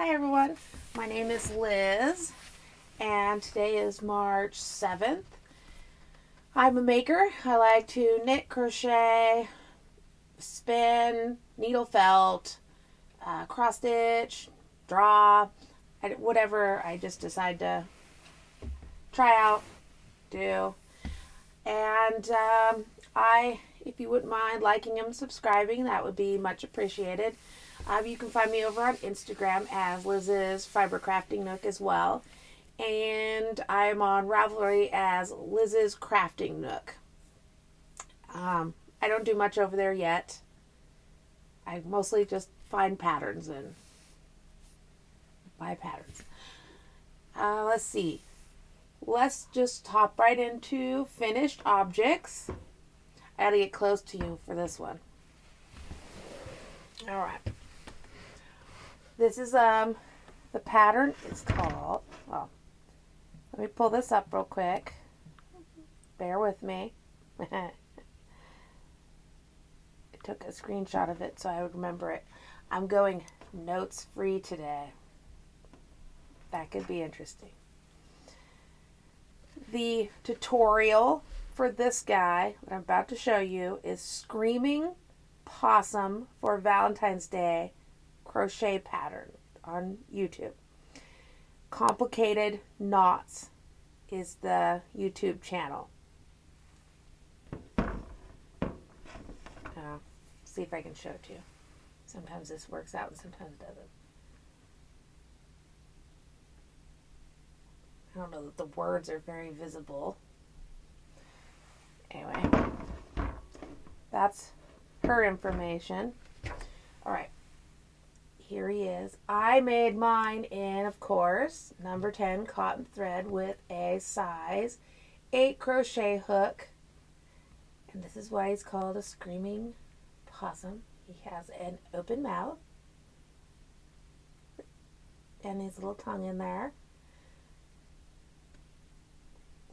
Hi everyone, my name is Liz and today is March 7th. I'm a maker. I like to knit, crochet, spin, needle felt, cross stitch, draw, whatever I just decide to try out, do. And if you wouldn't mind liking and subscribing, that would be much appreciated. You can find me over on Instagram as Liz's Fiber Crafting Nook as well. And I'm on Ravelry as Liz's Crafting Nook. I don't do much over there yet. I mostly just find patterns and buy patterns. Let's see. Let's just hop right into finished objects. I gotta get close to you for this one. All right. This is the pattern is called, well, let me pull this up real quick. Bear with me. I took a screenshot of it so I would remember it. I'm going notes free today. That could be interesting. The tutorial for this guy, what I'm about to show you, is Screaming Possum for Valentine's Day crochet pattern on YouTube. Complicated Knots is the YouTube channel. See if I can show it to you. Sometimes this works out and sometimes it doesn't. I don't know that the words are very visible. Anyway, that's her information. All right. Here he is. I made mine in, of course, number 10 cotton thread with a size 8 crochet hook. And this is why he's called a Screaming Possum. He has an open mouth and his little tongue in there.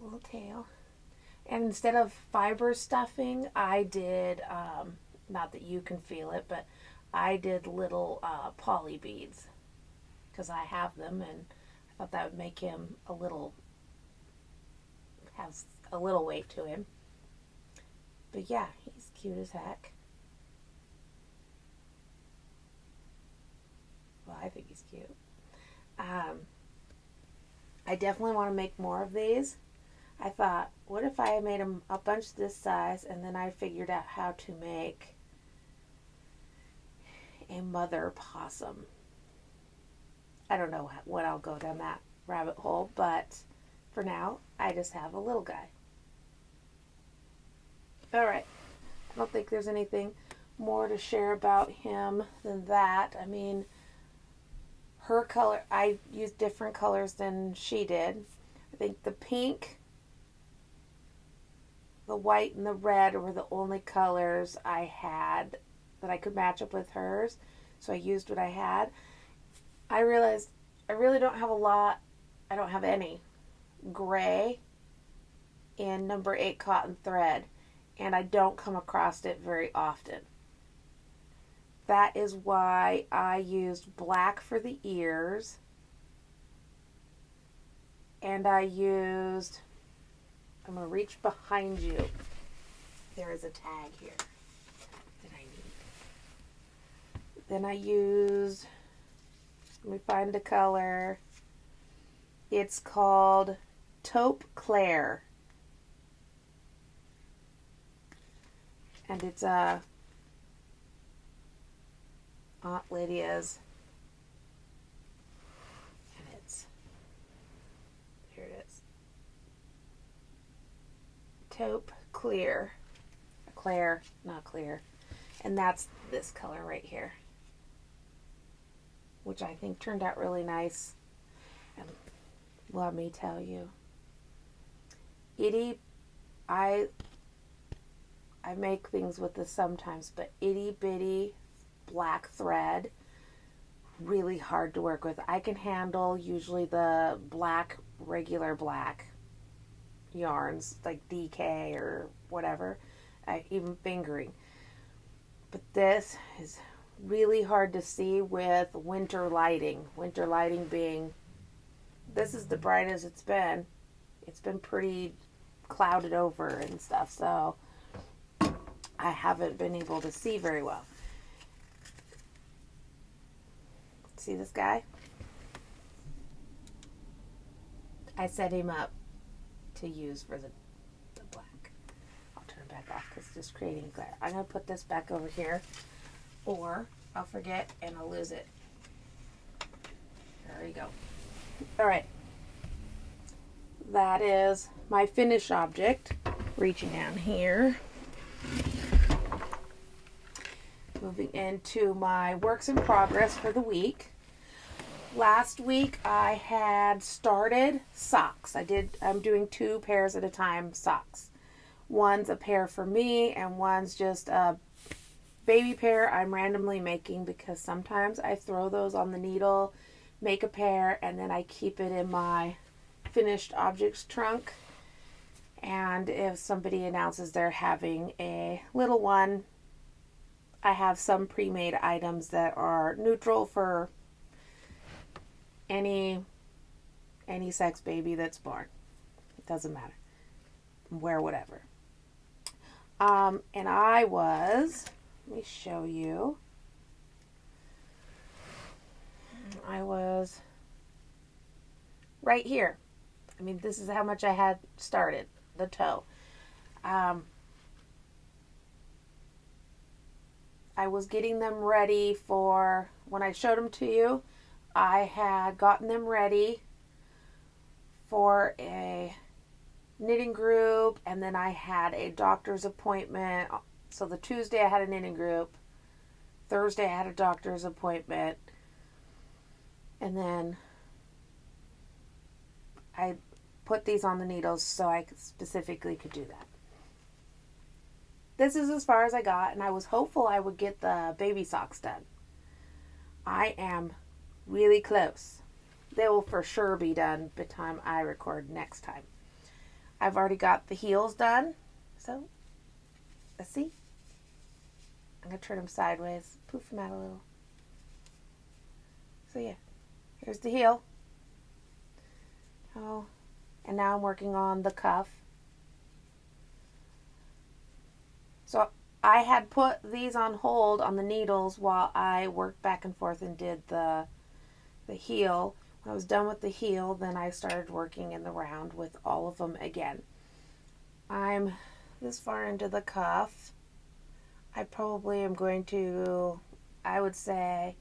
Little tail. And instead of fiber stuffing, I did, not that you can feel it, but I did little poly beads because I have them, and I thought that would make him have a little weight to him. But yeah, he's cute as heck. Well, I think he's cute. I definitely want to make more of these. I thought, what if I made them a bunch this size, and then I figured out how to make a mother possum. I don't know what I'll go down that rabbit hole, but for now, I just have a little guy. All right. I don't think there's anything more to share about him than that. I mean, her color, I used different colors than she did. I think the pink, the white, and the red were the only colors I had that I could match up with hers, so I used what I had. I realized I really don't have a lot, I don't have any gray in number 8 cotton thread, and I don't come across it very often. That is why I used black for the ears, and I used, I'm going to reach behind you. There is a tag here. Then I used, let me find the color. It's called Taupe Claire. And it's Aunt Lydia's. And it's, here it is. Taupe Clear. Claire, not clear. And that's this color right here, which I think turned out really nice. And let me tell you, I make things with this sometimes, but itty bitty black thread, really hard to work with. I can handle usually the black, regular black yarns like DK or whatever, even fingering. But this is really hard to see with winter lighting. Winter lighting being, this is the brightest it's been. It's been pretty clouded over and stuff, so I haven't been able to see very well. See this guy? I set him up to use for the black. I'll turn it back off because it's just creating glare. I'm going to put this back over here, or I'll forget and I'll lose it. There we go. All right. That is my finished object. Reaching down here. Moving into my works in progress for the week. Last week I had started socks. I'm doing 2 pairs at a time socks. One's a pair for me and one's just a baby pair I'm randomly making because sometimes I throw those on the needle, make a pair, and then I keep it in my finished objects trunk. And if somebody announces they're having a little one, I have some pre-made items that are neutral for any sex baby that's born. It doesn't matter. Wear whatever. And let me show you. I was right here. I mean, this is how much I had started, the toe. I was getting them ready for, when I showed them to you, I had gotten them ready for a knitting group, and then I had a doctor's appointment. So the Tuesday I had a knitting group, Thursday I had a doctor's appointment, and then I put these on the needles so I specifically could do that. This is as far as I got, and I was hopeful I would get the baby socks done. I am really close. They will for sure be done by the time I record next time. I've already got the heels done, so let's see. I'm going to turn them sideways, poof them out a little. So yeah, here's the heel. Oh, and now I'm working on the cuff. So I had put these on hold on the needles while I worked back and forth and did the heel. When I was done with the heel, then I started working in the round with all of them again. I'm this far into the cuff. I probably am going to, I would say,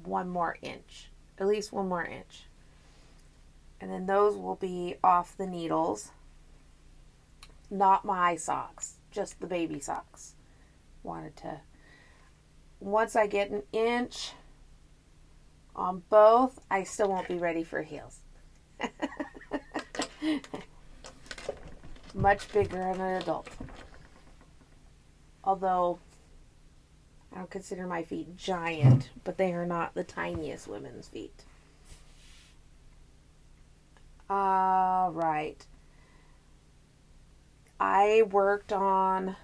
1 more inch. At least 1 more inch. And then those will be off the needles. Not my socks, just the baby socks. Once I get 1 inch on both, I still won't be ready for heels. Much bigger than an adult. Although, I don't consider my feet giant, but they are not the tiniest women's feet. All right. I worked on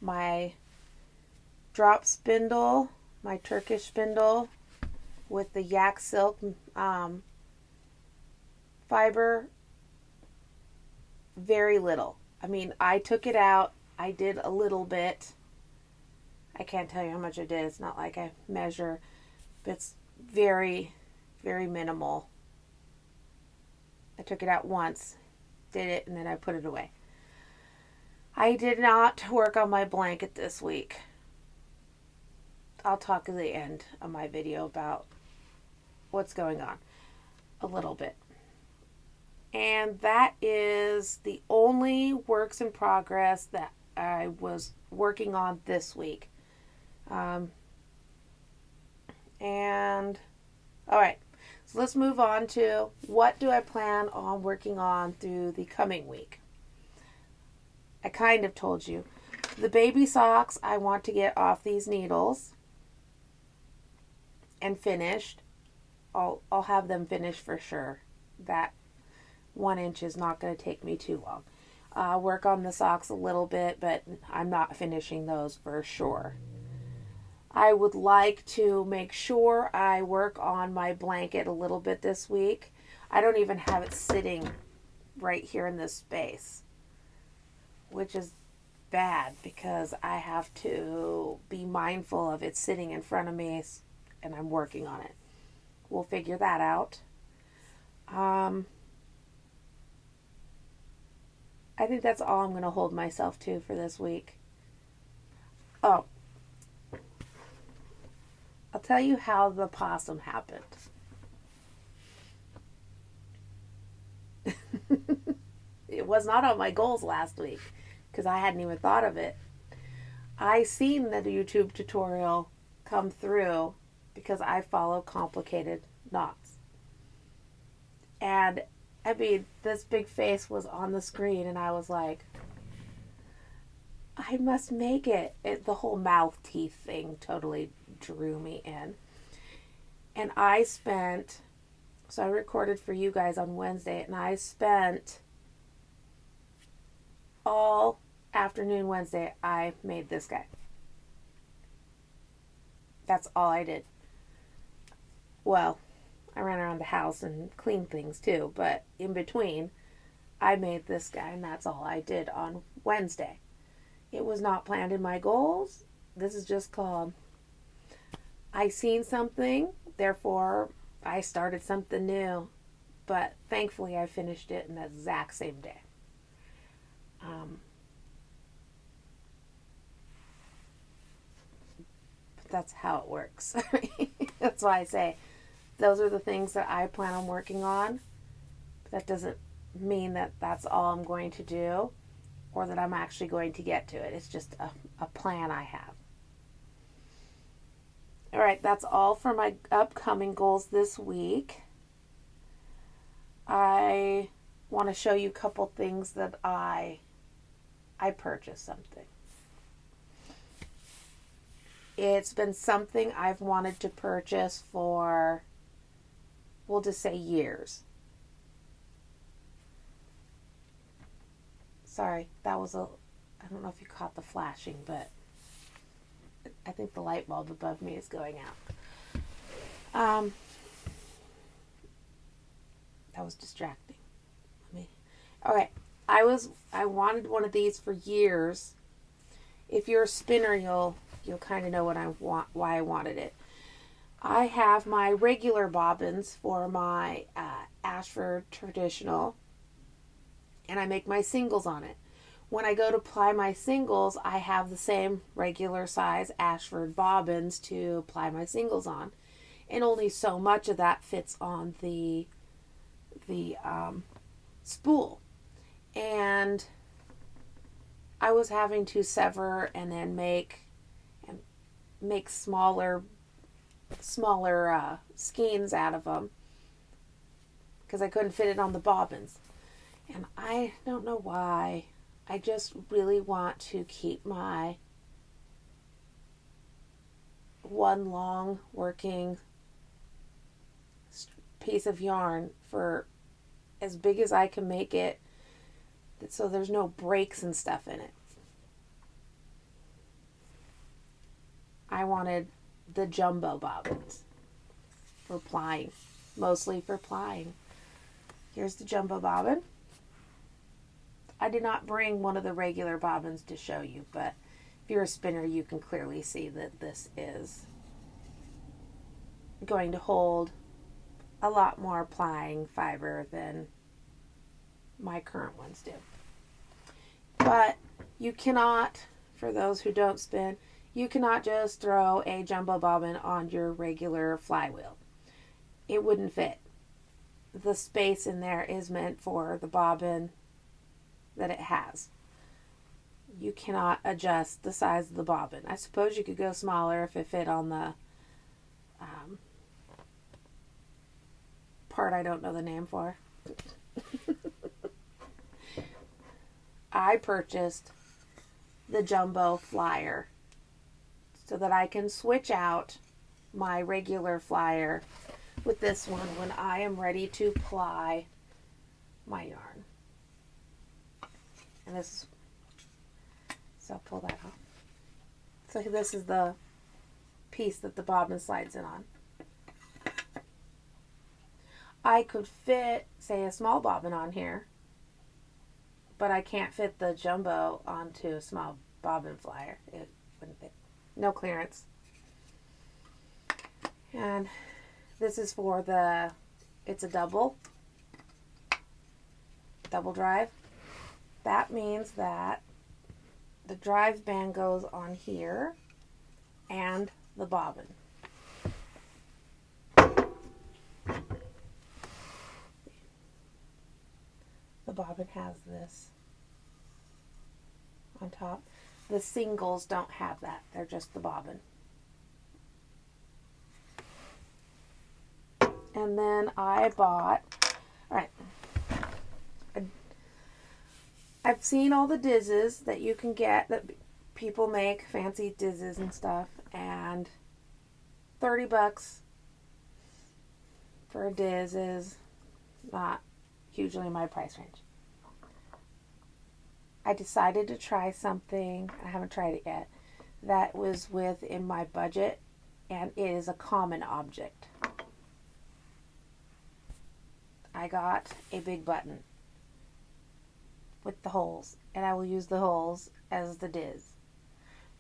my drop spindle, my Turkish spindle with the yak silk fiber. Very little. I mean, I took it out. I did a little bit. I can't tell you how much I did. It's not like I measure. But it's very, very minimal. I took it out once, did it, and then I put it away. I did not work on my blanket this week. I'll talk at the end of my video about what's going on a little bit. And that is the only works in progress that I was working on this week. And all right, so let's move on to what do I plan on working on through the coming week. I kind of told you. The baby socks I want to get off these needles and finished. I'll have them finished for sure. That 1 inch is not going to take me too long. Work on the socks a little bit, but I'm not finishing those for sure. I would like to make sure I work on my blanket a little bit this week. I don't even have it sitting right here in this space, which is bad because I have to be mindful of it sitting in front of me and I'm working on it. We'll figure that out. I think that's all I'm going to hold myself to for this week. Oh, I'll tell you how the possum happened. It was not on my goals last week because I hadn't even thought of it. I seen the YouTube tutorial come through because I follow complicated knots. And I mean, this big face was on the screen and I was like, I must make it. The whole mouth teeth thing totally drew me in. And so I recorded for you guys on Wednesday, and I spent all afternoon Wednesday, I made this guy. That's all I did. Well, I ran around the house and cleaned things too, but in between, I made this guy, and that's all I did on Wednesday. It was not planned in my goals. This is just called, I seen something, therefore I started something new. But thankfully I finished it in the exact same day. But that's how it works. That's why I say those are the things that I plan on working on. But that doesn't mean that that's all I'm going to do or that I'm actually going to get to it. It's just a plan I have. All right, that's all for my upcoming goals this week. I want to show you a couple things that I purchased something. It's been something I've wanted to purchase for, we'll just say, years. Sorry, that was I don't know if you caught the flashing, but I think the light bulb above me is going out. That was distracting. Okay, I wanted one of these for years. If you're a spinner, you'll kind of know why I wanted it. I have my regular bobbins for my Ashford traditional, and I make my singles on it. When I go to ply my singles, I have the same regular size Ashford bobbins to ply my singles on, and only so much of that fits on the spool. And I was having to sever and then make smaller skeins out of them because I couldn't fit it on the bobbins. And I don't know why. I just really want to keep my one long working piece of yarn for as big as I can make it, so there's no breaks and stuff in it. I wanted the jumbo bobbins for plying, mostly for plying. Here's the jumbo bobbin. I did not bring one of the regular bobbins to show you, but if you're a spinner, you can clearly see that this is going to hold a lot more plying fiber than my current ones do. But you cannot, for those who don't spin, you cannot just throw a jumbo bobbin on your regular flywheel. It wouldn't fit. The space in there is meant for the bobbin that it has. You cannot adjust the size of the bobbin. I suppose you could go smaller if it fit on the part I don't know the name for. I purchased the jumbo flyer so that I can switch out my regular flyer with this one when I am ready to ply my yarn. And this, so I'll pull that off. So this is the piece that the bobbin slides in on. I could fit, say, a small bobbin on here, but I can't fit the jumbo onto a small bobbin flyer. It wouldn't fit. No clearance. And this is for it's a double drive. That means that the drive band goes on here and the bobbin. The bobbin has this on top. The singles don't have that. They're just the bobbin. And then I bought, all right, I've seen all the dizzes that you can get, that people make, fancy dizzes and stuff, and $30 for a diz is not hugely in my price range. I decided to try something, I haven't tried it yet, that was within my budget, and it is a common object. I got a big button with the holes, and I will use the holes as the diz.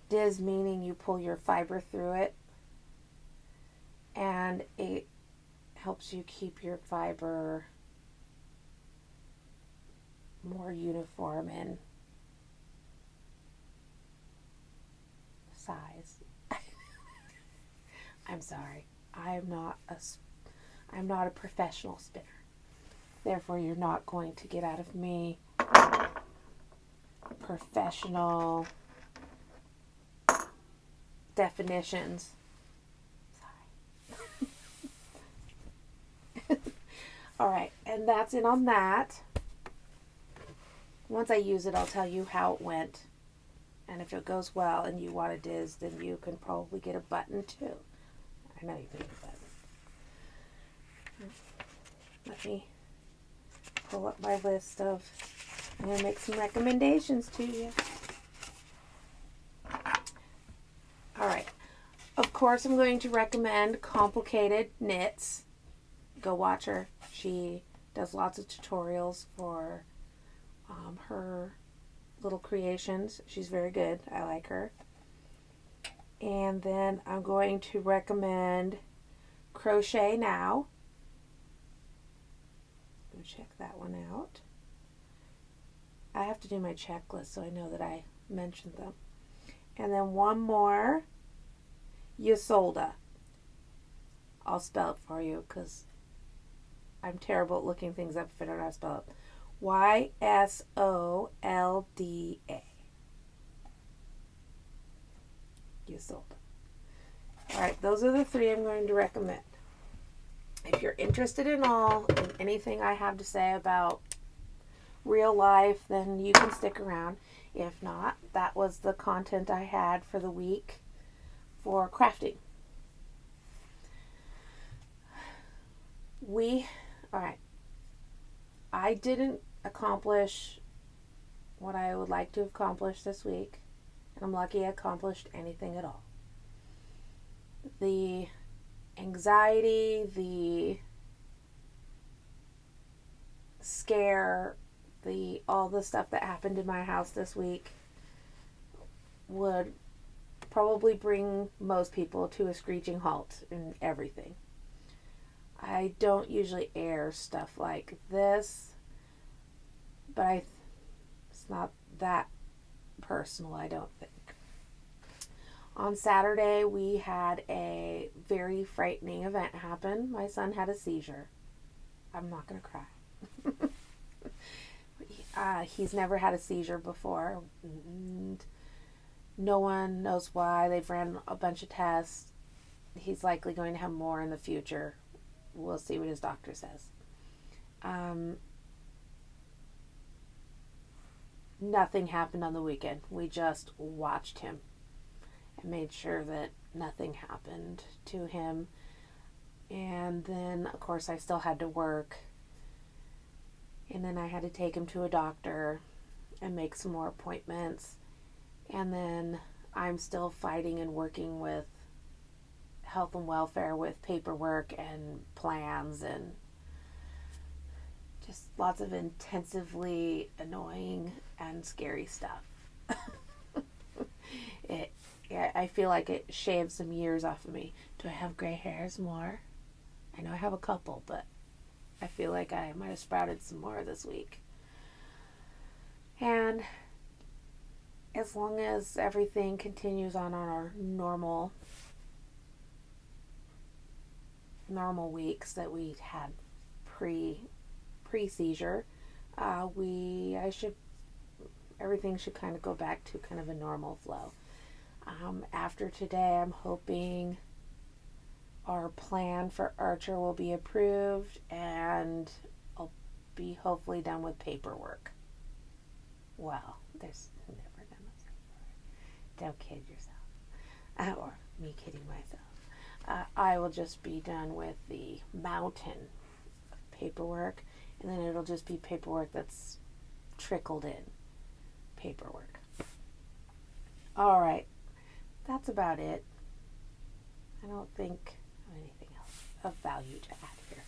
Diz meaning you pull your fiber through it, and it helps you keep your fiber more uniform in size. I'm sorry. I'm not a professional spinner. Therefore, you're not going to get out of me professional definitions. Sorry. All right, and that's it on that. Once I use it, I'll tell you how it went. And if it goes well and you want a diz, then you can probably get a button too. I know you can get a button. Let me pull up my list of, I'm going to make some recommendations to you. All right. Of course, I'm going to recommend Complicated Knits. Go watch her. She does lots of tutorials for her little creations. She's very good. I like her. And then I'm going to recommend Crochet Now. Go check that one out. I have to do my checklist so I know that I mentioned them. And then one more, Ysolda. I'll spell it for you because I'm terrible at looking things up if I don't know how to spell it. Ysolda. Ysolda. Alright, those are the three I'm going to recommend. If you're interested in anything I have to say about real life, then you can stick around. If not, that was the content I had for the week for crafting. Alright. I didn't accomplish what I would like to accomplish this week. And I'm lucky I accomplished anything at all. The anxiety, the scare, all the stuff that happened in my house this week would probably bring most people to a screeching halt in everything. I don't usually air stuff like this, but it's not that personal, I don't think. On Saturday, we had a very frightening event happen. My son had a seizure. I'm not going to cry. He's never had a seizure before. And no one knows why. They've ran a bunch of tests. He's likely going to have more in the future. We'll see what his doctor says. Nothing happened on the weekend. We just watched him and made sure that nothing happened to him. And then, of course, I still had to work. And then I had to take him to a doctor and make some more appointments. And then I'm still fighting and working with health and welfare with paperwork and plans and just lots of intensively annoying and scary stuff. I feel like it shaved some years off of me. Do I have gray hairs more? I know I have a couple, but I feel like I might have sprouted some more this week. And as long as everything continues on our normal weeks that we had pre-seizure, everything should kind of go back to kind of a normal flow. After today, I'm hoping our plan for Archer will be approved and I'll be hopefully done with paperwork. Well, there's never done with paperwork. Don't kid yourself. Or me kidding myself. I will just be done with the mountain of paperwork, and then it'll just be paperwork that's trickled in. Paperwork. All right. That's about it. I don't think of anything else of value to add here.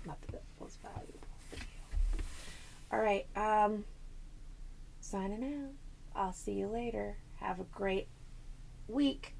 Not that it was valuable for you. All right. Signing out. I'll see you later. Have a great week.